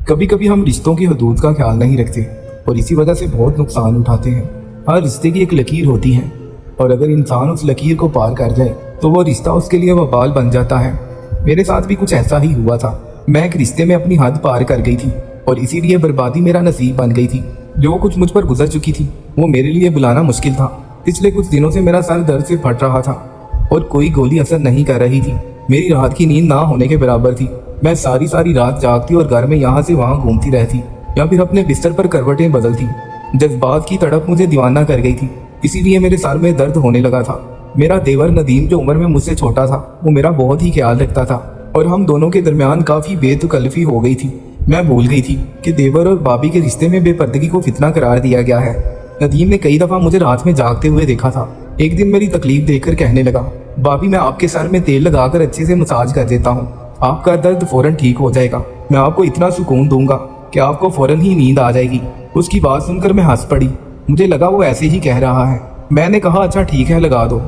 कभी कभी हम रिश्तों की हदूद का ख्याल नहीं रखते और इसी वजह से बहुत नुकसान उठाते हैं। हर रिश्ते की एक लकीर होती है और अगर इंसान उस लकीर को पार कर जाए तो वो रिश्ता उसके लिए वबाल बन जाता है। मेरे साथ भी कुछ ऐसा ही हुआ था। मैं एक रिश्ते में अपनी हद पार कर गई थी और इसीलिए बर्बादी मेरा नसीब बन गई थी। जो कुछ मुझ पर गुजर चुकी थी वो मेरे लिए बुलाना मुश्किल था। पिछले कुछ दिनों से मेरा सर दर्द से फट रहा था और कोई गोली असर नहीं कर रही थी। मेरी रात की नींद ना होने के बराबर थी। मैं सारी रात जागती और घर में यहाँ से वहाँ घूमती रहती या फिर अपने बिस्तर पर करवटें बदलती। जज्बात की तड़प मुझे दीवाना कर गई थी, इसीलिए मेरे सर में दर्द होने लगा था। मेरा देवर नदीम जो उम्र में मुझसे छोटा था वो मेरा बहुत ही ख्याल रखता था और हम दोनों के दरमियान काफ़ी बेतकल्फी हो गई थी। मैं भूल गई थी कि देवर और भाभी के रिश्ते में बेपर्दगी को फितना करार दिया गया है। नदीम ने कई दफ़ा मुझे रात में जागते हुए देखा था। एक दिन मेरी तकलीफ देखकर कहने लगा, भाभी मैं आपके सर में तेल लगाकर अच्छे से मसाज कर देता हूँ, आपका दर्द फौरन ठीक हो जाएगा। मैं आपको इतना सुकून दूंगा कि आपको फौरन ही नींद आ जाएगी। उसकी बात सुनकर मैं हंस पड़ी। मुझे लगा वो ऐसे ही कह रहा है। मैंने कहा अच्छा ठीक है लगा दो।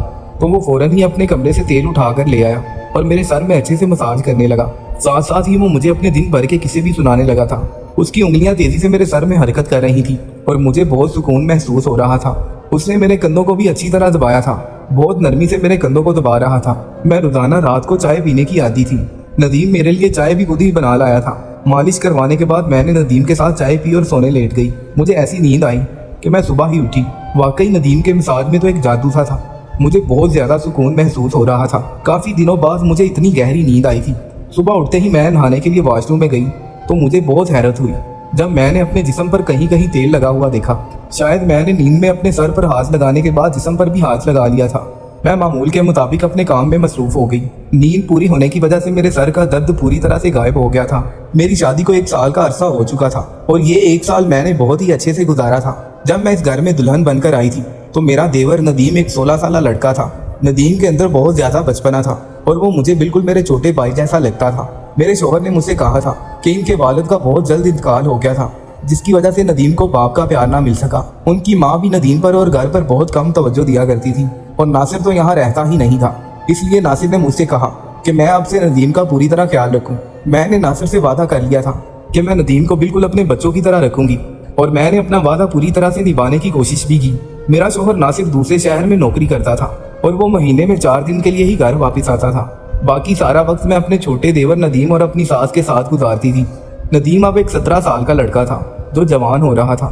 तो वो फौरन ही अपने कमरे से तेल उठाकर ले आया और मेरे सर में अच्छे से मसाज करने लगा। साथ साथ ही वो मुझे अपने दिन भर के किस्से भी सुनाने लगा था। उसकी उंगलियां तेजी से मेरे सर में हरकत कर रही थी और मुझे बहुत सुकून महसूस हो रहा था। उसने मेरे कंधों को भी अच्छी तरह दबाया था, बहुत नरमी से मेरे कंधों को दबा रहा था। मैं रोजाना रात को चाय पीने की आदी थी। नदीम मेरे लिए चाय भी खुद ही बना लाया था। मालिश करवाने के बाद मैंने नदीम के साथ चाय पी और सोने लेट गई। मुझे ऐसी नींद आई कि मैं सुबह ही उठी। वाकई नदीम के मसाज में तो एक जादू सा था। मुझे बहुत ज्यादा सुकून महसूस हो रहा था। काफी दिनों बाद मुझे इतनी गहरी नींद आई थी। सुबह उठते ही मैं नहाने के लिए वॉशरूम में गई तो मुझे बहुत हैरत हुई जब मैंने अपने जिस्म पर कहीं कहीं तेल लगा हुआ देखा। शायद मैंने नींद में अपने सर पर हाथ लगाने के बाद जिस्म पर भी हाथ लगा लिया था। मैं मामूल के मुताबिक अपने काम में मसरूफ हो गई। नींद पूरी होने की वजह से मेरे सर का दर्द पूरी तरह से गायब हो गया था। मेरी शादी को 1 साल का अरसा हो चुका था और ये 1 साल मैंने बहुत ही अच्छे से गुजारा था। जब मैं इस घर में दुल्हन बनकर आई थी तो मेरा देवर नदीम एक 16 साल लड़का था। नदीम के अंदर बहुत ज्यादा बचपना था और वो मुझे बिल्कुल मेरे छोटे भाई जैसा लगता था। मेरे शौहर ने मुझसे कहा था कि इनके वालिद का बहुत जल्द इंतकाल हो गया था, जिसकी वजह से नदीम को बाप का प्यार ना मिल सका। उनकी माँ भी नदीम पर और घर पर बहुत कम तवज्जो दिया करती थी और नासिर तो यहाँ रहता ही नहीं था। इसलिए नासिर ने मुझसे कहा कि मैं आपसे नदीम का पूरी तरह ख्याल रखूं। मैंने नासिर से वादा कर लिया था कि मैं नदीम को बिल्कुल अपने बच्चों की तरह रखूंगी और मैंने अपना वादा पूरी तरह से निभाने की कोशिश भी की। मेरा शौहर नासिर दूसरे शहर में नौकरी करता था और वो महीने में 4 दिन के लिए ही घर वापस आता था। बाकी सारा वक्त मैं अपने छोटे देवर नदीम और अपनी सास के साथ गुजारती थी। नदीम अब एक 17 साल का लड़का था जो जवान हो रहा था।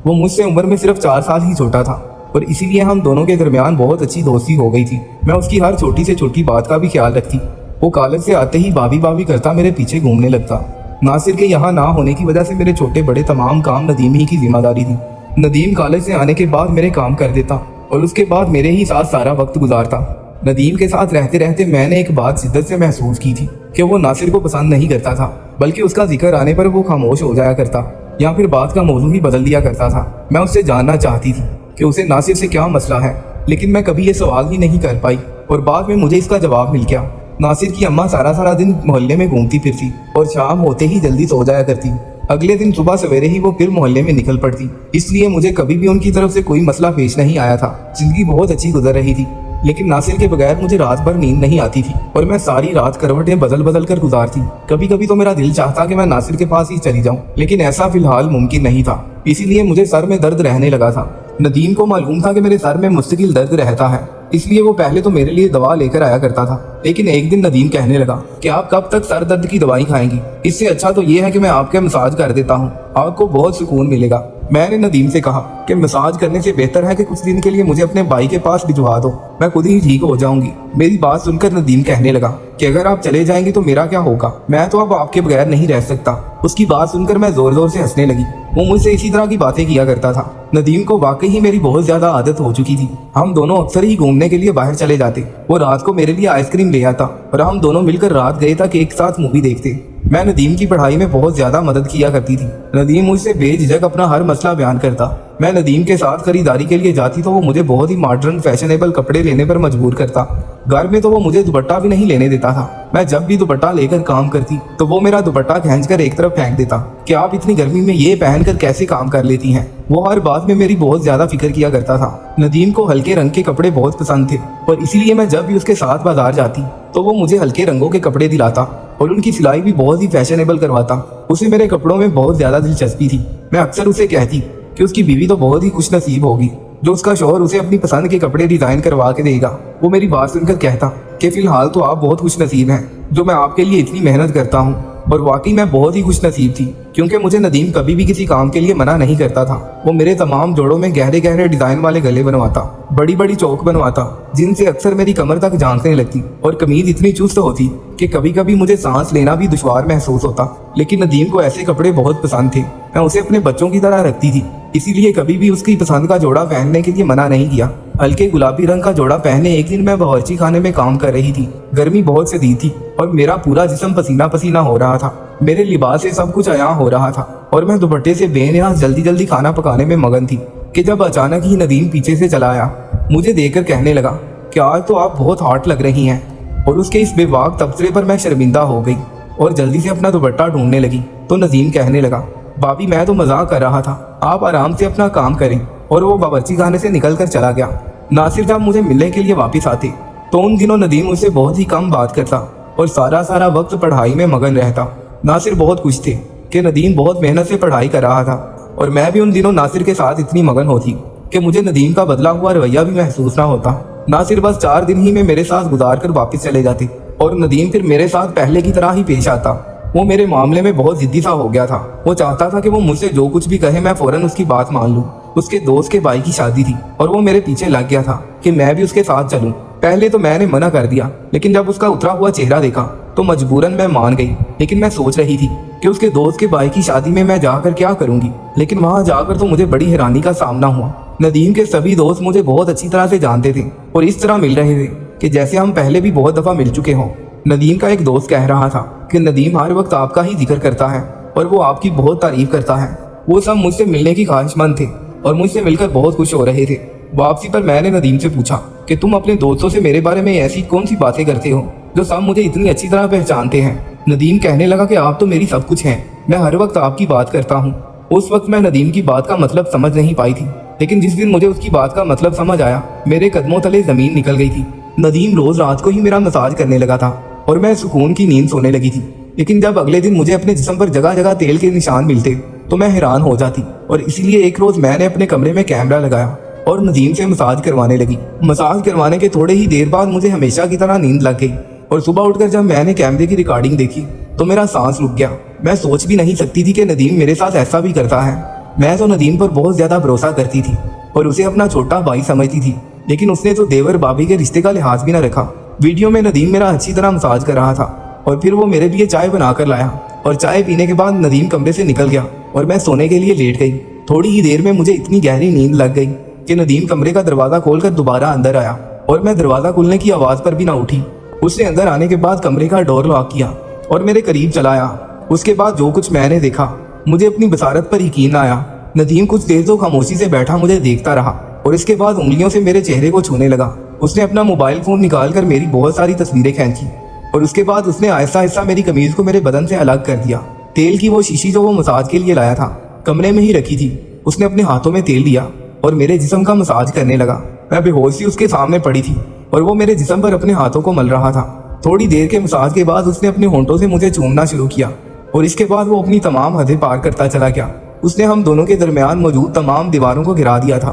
वो मुझसे उम्र में सिर्फ 4 साल ही छोटा था और इसीलिए हम दोनों के दरमियान बहुत अच्छी दोस्ती हो गई थी। मैं उसकी हर छोटी से छोटी बात का भी ख्याल रखती। वो कॉलेज से आते ही भाभी भाभी करता मेरे पीछे घूमने लगता। नासिर के यहाँ ना होने की वजह से मेरे छोटे बड़े तमाम काम नदीम ही की जिम्मेदारी थी। नदीम कॉलेज से आने के बाद मेरे काम कर देता और उसके बाद मेरे ही साथ सारा वक्त गुजारता। नदीम के साथ रहते रहते मैंने एक बात शिद्दत से महसूस की थी कि वो नासिर को पसंद नहीं करता था, बल्कि उसका जिक्र आने पर वो खामोश हो जाया करता या फिर बात का मौजू ही बदल दिया करता था। मैं उससे जानना चाहती थी कि उसे नासिर से क्या मसला है, लेकिन मैं कभी ये सवाल ही नहीं कर पाई और बाद में मुझे इसका जवाब मिल गया। नासिर की अम्मा सारा दिन मोहल्ले में घूमती फिरती और शाम होते ही जल्दी सो जाया करती। अगले दिन सुबह सवेरे ही वो फिर मोहल्ले में निकल पड़ती। इसलिए मुझे कभी भी उनकी तरफ से कोई मसला पेश नहीं आया था। जिंदगी बहुत अच्छी गुजर रही थी, लेकिन नासिर के बगैर मुझे रात भर नींद नहीं आती थी और मैं सारी रात करवटें बदल बदल कर गुजारती। कभी कभी तो मेरा दिल चाहता कि मैं नासिर के पास ही चली जाऊं, लेकिन ऐसा फिलहाल मुमकिन नहीं था। इसीलिए मुझे सर में दर्द रहने लगा था। नदीम को मालूम था कि मेरे सर में मुस्तकिल दर्द रहता है, इसलिए वो पहले तो मेरे लिए दवा लेकर आया करता था। लेकिन एक दिन नदीम कहने लगा कि आप कब तक सर दर्द की दवाई खाएंगी, इससे अच्छा तो ये है कि मैं आपके मसाज कर देता हूँ, आपको बहुत सुकून मिलेगा। मैंने नदीम से कहा कि मसाज करने से बेहतर है कि कुछ दिन के लिए मुझे अपने भाई के पास भिजवा दो, मैं खुद ही ठीक हो जाऊंगी। मेरी बात सुनकर नदीम कहने लगा कि अगर आप चले जाएंगे तो मेरा क्या होगा, मैं तो अब आपके बगैर नहीं रह सकता। उसकी बात सुनकर मैं जोर जोर से हंसने लगी। वो मुझसे इसी तरह की बातें किया करता था। नदीम को वाकई ही मेरी बहुत ज्यादा आदत हो चुकी थी। हम दोनों अक्सर ही घूमने के लिए बाहर चले जाते। वो रात को मेरे लिए आइसक्रीम ले आता और हम दोनों मिलकर रात गए तक एक साथ मूवी देखते। मैं नदीम की पढ़ाई में बहुत ज्यादा मदद किया करती थी। नदीम मुझसे बेझिझक अपना हर मसला बयान करता। मैं नदीम के साथ खरीदारी के लिए जाती तो वो मुझे बहुत ही मॉडर्न फैशनेबल कपड़े लेने पर मजबूर करता। घर में तो वो मुझे दुपट्टा भी नहीं लेने देता था। मैं जब भी दुपट्टा लेकर काम करती तो वो मेरा दुपट्टा खींचकर एक तरफ फेंक देता कि आप इतनी गर्मी में ये पहनकर कैसे काम कर लेती हैं। वो हर बात में मेरी बहुत ज्यादा फिक्र किया करता था। नदीम को हल्के रंग के कपड़े बहुत पसंद थे और इसीलिए मैं जब भी उसके साथ बाजार जाती तो वो मुझे हल्के रंगों के कपड़े दिलाता और उनकी सिलाई भी बहुत ही फैशनेबल करवाता। उसे मेरे कपड़ों में बहुत ज़्यादा दिलचस्पी थी। मैं अक्सर उसे कहती कि उसकी बीवी तो बहुत ही खुश नसीब होगी जो उसका शौहर उसे अपनी पसंद के कपड़े डिज़ाइन करवा के देगा। वो मेरी बात सुनकर कहता कि फ़िलहाल तो आप बहुत खुश नसीब हैं जो मैं आपके लिए इतनी मेहनत करता हूँ। और वाकई मैं बहुत ही खुश नसीब थी क्योंकि मुझे नदीम कभी भी किसी काम के लिए मना नहीं करता था। वो मेरे तमाम जोड़ों में गहरे गहरे डिज़ाइन वाले गले बनवाता, बड़ी बड़ी चौक बनवाता जिनसे अक्सर मेरी कमर तक झांकने लगती, और कमीज इतनी चुस्त होती कि कभी कभी मुझे सांस लेना भी दुश्वार महसूस होता। लेकिन नदीम को ऐसे कपड़े बहुत पसंद थे। मैं उसे अपने बच्चों की तरह रखती थी, इसीलिए कभी भी उसकी पसंद का जोड़ा पहनने के लिए मना नहीं किया। हल्के गुलाबी रंग का जोड़ा पहने एक दिन मैं बावर्ची खाने में काम कर रही थी। गर्मी बहुत शदीद थी और मेरा पूरा जिस्म पसीना पसीना हो रहा था। मेरे लिबास से सब कुछ अयां हो रहा था और मैं दुपट्टे से बेनियाज जल्दी जल्दी खाना पकाने में मगन थी कि जब अचानक ही नदीम पीछे से चला आया। मुझे देखकर कहने लगा कि आज तो आप बहुत हॉट लग रही हैं। और उसके इस बेबाक तबसरे पर मैं शर्मिंदा हो गई और जल्दी से अपना दुपट्टा ढूंढने लगी तो नदीम कहने लगा, भाभी मैं तो मजाक कर रहा था, आप आराम से अपना काम करें। और वो बावर्ची खाने से निकल कर चला गया। नासिर जब मुझे मिलने के लिए वापस आते तो उन दिनों नदीम मुझसे बहुत ही कम बात करता और सारा वक्त पढ़ाई में मगन रहता। नासिर बहुत खुश थे कि नदीम बहुत मेहनत से पढ़ाई कर रहा था और मैं भी उन दिनों नासिर के साथ इतनी मगन होती कि मुझे नदीम का बदला हुआ रवैया भी महसूस ना होता। नासिर बस 4 दिन ही में मेरे साथ गुजार कर वापस चले जाते और नदीम फिर मेरे साथ पहले की तरह ही पेश आता। वो मेरे मामले में बहुत जिद्दी सा हो गया था। वो चाहता था कि वो मुझसे जो कुछ भी कहे मैं फौरन उसकी बात मान लूं। उसके दोस्त के भाई की शादी थी और वो मेरे पीछे लग गया था कि मैं भी उसके साथ चलूं। पहले तो मैंने मना कर दिया, लेकिन जब उसका उतरा हुआ चेहरा देखा तो मजबूरन मैं मान गई। लेकिन मैं सोच रही थी कि उसके दोस्त के भाई की शादी में मैं जाकर क्या करूंगी। लेकिन वहां जाकर तो मुझे बड़ी हैरानी का सामना हुआ। नदीम के सभी दोस्त मुझे बहुत अच्छी तरह से जानते थे और इस तरह मिल रहे थे कि जैसे हम पहले भी बहुत दफा मिल चुके हों। नदीम का एक दोस्त कह रहा था कि नदीम हर वक्त आपका ही जिक्र करता है और वो आपकी बहुत तारीफ करता है। वो सब मुझसे मिलने की ख्वाहिशमंद थे और मुझसे मिलकर बहुत खुश हो रहे थे। वापसी पर मैंने नदीम से पूछा कि तुम अपने दोस्तों से मेरे बारे में ऐसी कौन सी बातें करते हो जो सब मुझे इतनी अच्छी तरह पहचानते हैं। नदीम कहने लगा कि आप तो मेरी सब कुछ हैं, मैं हर वक्त आपकी बात करता हूँ। उस वक्त मैं नदीम की बात का मतलब समझ नहीं पाई थी, लेकिन जिस दिन मुझे उसकी बात का मतलब समझ आया मेरे कदमों तले जमीन निकल गई थी। नदीम रोज रात को ही मेरा मसाज करने लगा था और मैं सुकून की नींद सोने लगी थी। लेकिन जब अगले दिन मुझे अपने जिस्म पर जगह जगह तेल के निशान मिलते तो मैं हैरान हो जाती और इसीलिए एक रोज मैंने अपने कमरे में कैमरा लगाया और नदीम से मसाज करवाने लगी। मसाज करवाने के थोड़े ही देर बाद मुझे हमेशा की तरह नींद लग गई और सुबह उठकर जब मैंने कैमरे की रिकॉर्डिंग देखी तो मेरा सांस रुक गया। मैं सोच भी नहीं सकती थी कि नदीम मेरे साथ ऐसा भी करता है। मैं तो नदीम पर बहुत ज्यादा भरोसा करती थी और उसे अपना छोटा भाई समझती थी, लेकिन उसने तो देवर भाभी के रिश्ते का लिहाज भी न रखा। वीडियो में नदीम मेरा अच्छी तरह मसाज कर रहा था और फिर वो मेरे लिए चाय बनाकर लाया और चाय पीने के बाद नदीम कमरे से निकल गया और मैं सोने के लिए लेट गई। थोड़ी ही देर में मुझे इतनी गहरी नींद लग गई कि नदीम कमरे का दरवाजा खोलकर दोबारा अंदर आया और मैं दरवाजा खुलने की आवाज पर भी ना उठी। उसने अंदर आने के बाद कमरे का डोर लॉक किया और मेरे करीब चला आया। उसके बाद जो कुछ मैंने देखा मुझे अपनी बसारत पर यकीन आया। नदीम कुछ देर तो खामोशी से बैठा मुझे देखता रहा और इसके बाद उंगलियों से मेरे चेहरे को छूने लगा। उसने अपना मोबाइल फोन निकाल कर मेरी बहुत सारी तस्वीरें खींची और उसके बाद उसने आहिस्ता आहिस्ता मेरी कमीज को मेरे बदन से अलग कर दिया। तेल की वो शीशी जो वो मसाज के लिए लाया था कमरे में ही रखी थी। उसने अपने हाथों में तेल लिया और मेरे जिस्म का मसाज करने लगा। मैं बेहोश सी उसके सामने पड़ी थी और वो मेरे जिस्म पर अपने हाथों को मल रहा था। थोड़ी देर के मसाज के बाद उसने अपने होंठों से मुझे चूमना शुरू किया और इसके बाद वो अपनी तमाम हदें पार करता चला गया। उसने हम दोनों के दरमियान मौजूद तमाम दीवारों को गिरा दिया था।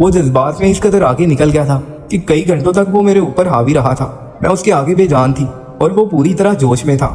वो जज्बात में इस कदर आगे निकल गया था कि कई घंटों तक वो मेरे ऊपर हावी रहा था। मैं उसके आगे बेजान थी और वो पूरी तरह जोश में था।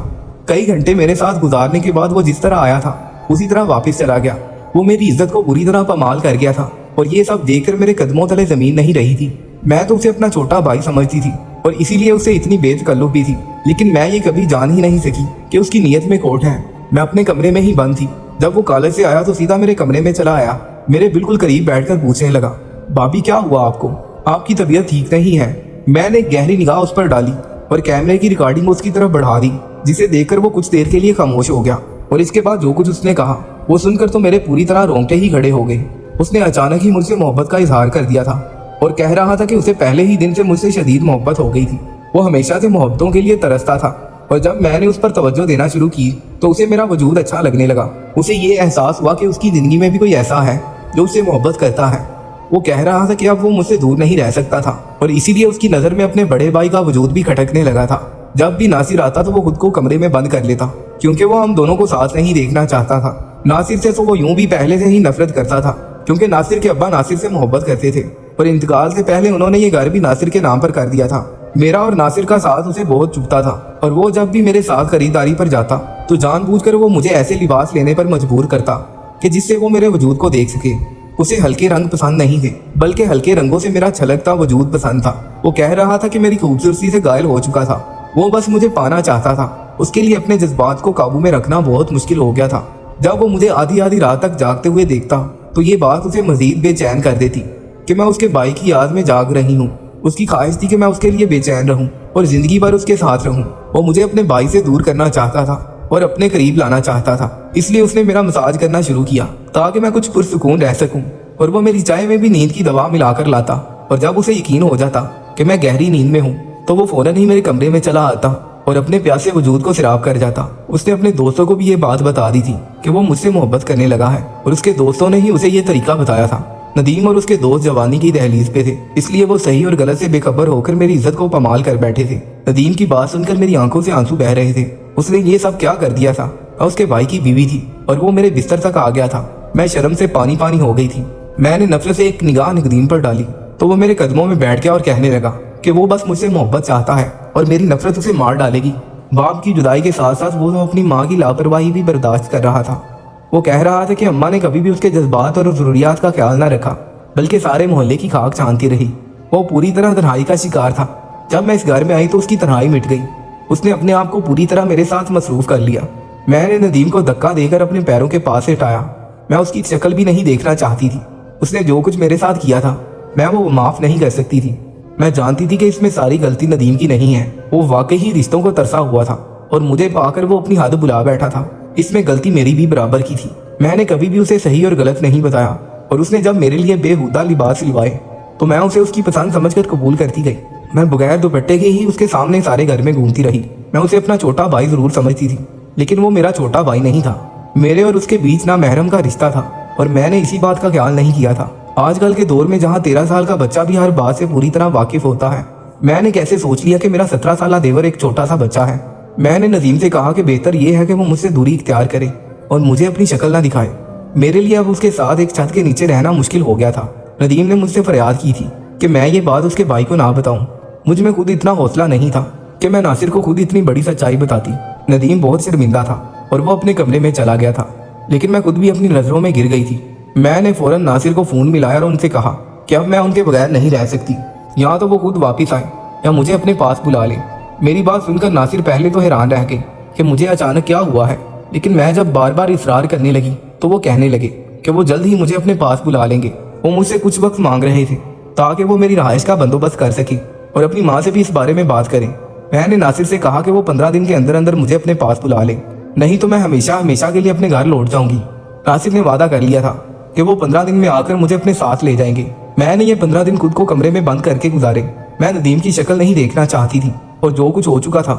कई घंटे मेरे साथ गुजारने के बाद वो जिस तरह आया था उसी तरह वापस चला गया। वो मेरी इज्जत को बुरी तरह पमाल कर गया था और ये सब देखकर मेरे कदमों तले जमीन नहीं रही थी। मैं तो उसे अपना छोटा भाई समझती थी और इसीलिए उसे इतनी बेतकल्लुफ भी थी, लेकिन मैं ये कभी जान ही नहीं सकी कि उसकी नीयत में खोट है। मैं अपने कमरे में ही बंद थी। जब वो कॉलेज से आया तो सीधा मेरे कमरे में चला आया। मेरे बिल्कुल करीब बैठकर पूछने लगा, भाभी क्या हुआ आपको? आपकी तबीयत ठीक नहीं है। मैंने गहरी निगाह उस पर डाली और कैमरे की रिकॉर्डिंग उसकी तरफ बढ़ा दी, जिसे देखकर वो कुछ देर के लिए खामोश हो गया और इसके बाद जो कुछ उसने कहा वो सुनकर तो मेरे पूरी तरह रोंगटे ही खड़े हो गए। उसने अचानक ही मुझसे मोहब्बत का इजहार कर दिया था और कह रहा था कि उसे पहले ही दिन से मुझसे शदीद मोहब्बत हो गई थी। वो हमेशा से मोहब्बतों के लिए तरसता था और जब मैंने उस पर तवज्जो देना शुरू की तो उसे मेरा वजूद अच्छा लगने लगा। उसे ये एहसास हुआ कि उसकी जिंदगी में भी कोई ऐसा है जो उससे मोहब्बत करता है। वो कह रहा था कि अब वो मुझसे दूर नहीं रह सकता था और इसीलिए उसकी नज़र में अपने बड़े भाई का वजूद भी खटकने लगा था। जब भी नासिर आता तो वो खुद को कमरे में बंद कर लेता, क्योंकि वो हम दोनों को साथ नहीं देखना चाहता था। नासिर से तो वो यूं भी पहले से ही नफरत करता था, क्योंकि नासिर के अब्बा नासिर से मोहब्बत करते थे और इंतकाल से पहले उन्होंने ये घर भी नासिर के नाम पर कर दिया था। मेरा और नासिर का साथ उसे बहुत चुभता था और वो जब भी मेरे साथ खरीदारी पर जाता तो जानबूझकर वो मुझे ऐसे लिबास लेने पर मजबूर करता कि जिससे वो मेरे वजूद को देख सके। उसे हल्के रंग पसंद नहीं थे, बल्कि हल्के रंगों से मेरा छलकता वजूद पसंद था। वो कह रहा था कि मेरी खूबसूरती से घायल हो चुका था, वो बस मुझे पाना चाहता था। उसके लिए अपने जज्बात को काबू में रखना बहुत मुश्किल हो गया था। जब वो मुझे आधी आधी रात तक जागते हुए देखता तो ये बात उसे मजीद बेचैन कर देती कि मैं उसके भाई की याद में जाग रही हूँ। उसकी ख्वाहिश थी कि मैं उसके लिए बेचैन रहूं और जिंदगी भर उसके साथ रहूं। वो मुझे अपने भाई से दूर करना चाहता था और अपने करीब लाना चाहता था, इसलिए उसने मेरा मसाज करना शुरू किया ताकि मैं कुछ पुरसुकून रह सकूं। और वो मेरी चाय में भी नींद की दवा मिलाकर लाता और जब उसे यकीन हो जाता कि मैं गहरी नींद में हूँ तो वो फौरन ही मेरे कमरे में चला आता और अपने प्यासे वजूद को सिराब कर जाता। उसने अपने दोस्तों को भी ये बात बता दी थी कि वो मुझसे मोहब्बत करने लगा है और उसके दोस्तों ने ही उसे ये तरीका बताया था। नदीम और उसके दोस्त जवानी की दहलीज पे थे, इसलिए वो सही और गलत से बेखबर होकर मेरी इज्जत को पमाल कर बैठे थे। नदीम की बात सुनकर मेरी आंखों से आंसू बह रहे थे। उसने ये सब क्या कर दिया था? मैं उसके भाई की बीवी थी और वो मेरे बिस्तर तक आ गया था। मैं शर्म से पानी पानी हो गई थी। मैंने नफरत से एक निगाह नदीम पर डाली तो वो मेरे कदमों में बैठ गया और कहने लगा कि वो बस मुझसे मोहब्बत चाहता है और मेरी नफरत उसे मार डालेगी। बाप की जुदाई के साथ साथ वो अपनी माँ की लापरवाही भी बर्दाश्त कर रहा था। वो कह रहा था कि अम्मा ने कभी भी उसके जज्बात और जरूरियात का ख्याल न रखा, बल्कि सारे मोहल्ले की खाक छानती रही। वो पूरी तरह तन्हाई का शिकार था। जब मैं इस घर में आई तो उसकी तन्हाई मिट गई। उसने अपने आप को पूरी तरह मेरे साथ मसरूफ कर लिया। मैंने नदीम को धक्का देकर अपने पैरों के पास हटाया। मैं उसकी शक्ल भी नहीं देखना चाहती थी। उसने जो कुछ मेरे साथ किया था मैं वो माफ नहीं कर सकती थी। मैं जानती थी कि इसमें सारी गलती नदीम की नहीं है। वो वाकई ही रिश्तों को तरसा हुआ था और मुझे पाकर वो अपनी हद बुला बैठा था। इसमें गलती मेरी भी बराबर की थी। मैंने कभी भी उसे सही और गलत नहीं बताया और उसने जब मेरे लिए बेहुदा लिबास सिलवाए तो मैं उसे उसकी पसंद समझकर कबूल करती गई। मैं बगैर दुपट्टे के ही उसके सामने सारे घर में घूमती रही। मैं उसे अपना छोटा भाई जरूर समझती थी, लेकिन वो मेरा छोटा भाई नहीं था। मेरे और उसके बीच ना महरम का रिश्ता था और मैंने इसी बात का ख्याल नहीं किया था। आजकल के दौर में जहाँ 13 साल का बच्चा भी हर बात से पूरी तरह वाकिफ होता है, मैंने कैसे सोच लिया कि मेरा 17 साल देवर एक छोटा सा बच्चा है। मैंने नदीम से कहा कि बेहतर ये है कि वो मुझसे दूरी इख्तियार करे और मुझे अपनी शक्ल ना दिखाए। मेरे लिए अब उसके साथ एक छत के नीचे रहना मुश्किल हो गया था। नदीम ने मुझसे फरियाद की थी कि मैं ये बात उसके भाई को ना बताऊं। मुझ में खुद इतना हौसला नहीं था कि मैं नासिर को खुद इतनी बड़ी सच्चाई बताती। नदीम बहुत शर्मिंदा था और वो अपने कमरे में चला गया था, लेकिन मैं खुद भी अपनी नजरों में गिर गई थी। मैंने फौरन नासिर को फोन मिलाया और उनसे कहा कि अब मैं उनके बगैर नहीं रह सकती। या तो वो खुद वापस आए या मुझे अपने पास बुला ले। मेरी बात सुनकर नासिर पहले तो हैरान रह गए कि मुझे अचानक क्या हुआ है, लेकिन मैं जब बार बार इसरार करने लगी तो वो कहने लगे कि वो जल्द ही मुझे अपने पास बुला लेंगे। वो मुझसे कुछ वक्त मांग रहे थे ताकि वो मेरी रहाइश का बंदोबस्त कर सके और अपनी माँ से भी इस बारे में बात करें। मैंने नासिर से कहा कि वो 15 दिन के अंदर अंदर मुझे अपने पास बुला ले, नहीं तो मैं हमेशा हमेशा के लिए अपने घर लौट जाऊंगी। नासिर ने वादा कर लिया था कि वो 15 दिन में आकर मुझे अपने साथ ले जाएंगे। मैंने ये 15 दिन खुद को कमरे में बंद करके गुजारे। मैं नदीम की शक्ल नहीं देखना चाहती थी और जो कुछ हो चुका था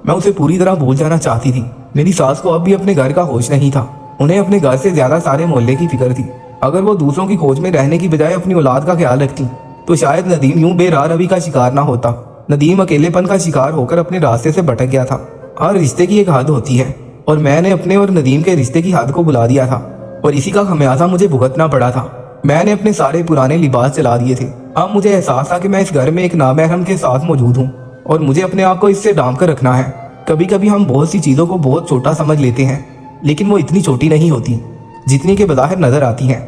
मैं उसे पूरी तरह भूल जाना चाहती थी। मेरी सास को अब भी अपने घर का होश नहीं था। उन्हें अपने घर से ज्यादा सारे मोहल्ले की फिक्र थी। अगर वो दूसरों की खोज में रहने की बजाय अपनी औलाद का ख्याल रखती तो शायद नदीम यूं बेराह रवि का शिकार ना होता। नदीम अकेलेपन का शिकार होकर अपने रास्ते से भटक गया था। हर रिश्ते की एक हद होती है और मैंने अपने और नदीम के रिश्ते की हद को बुला दिया था और इसी का खमियाजा मुझे भुगतना पड़ा था। मैंने अपने सारे पुराने लिबास चला दिए थे। अब मुझे एहसास था कि मैं इस घर में एक नामहरम के साथ मौजूद हूँ और मुझे अपने आप को इससे ढांप कर रखना है। कभी कभी हम बहुत सी चीज़ों को बहुत छोटा समझ लेते हैं, लेकिन वो इतनी छोटी नहीं होती जितनी के बज़ाहिर नजर आती हैं।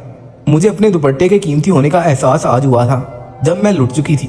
मुझे अपने दुपट्टे के कीमती होने का एहसास आज हुआ था जब मैं लुट चुकी थी।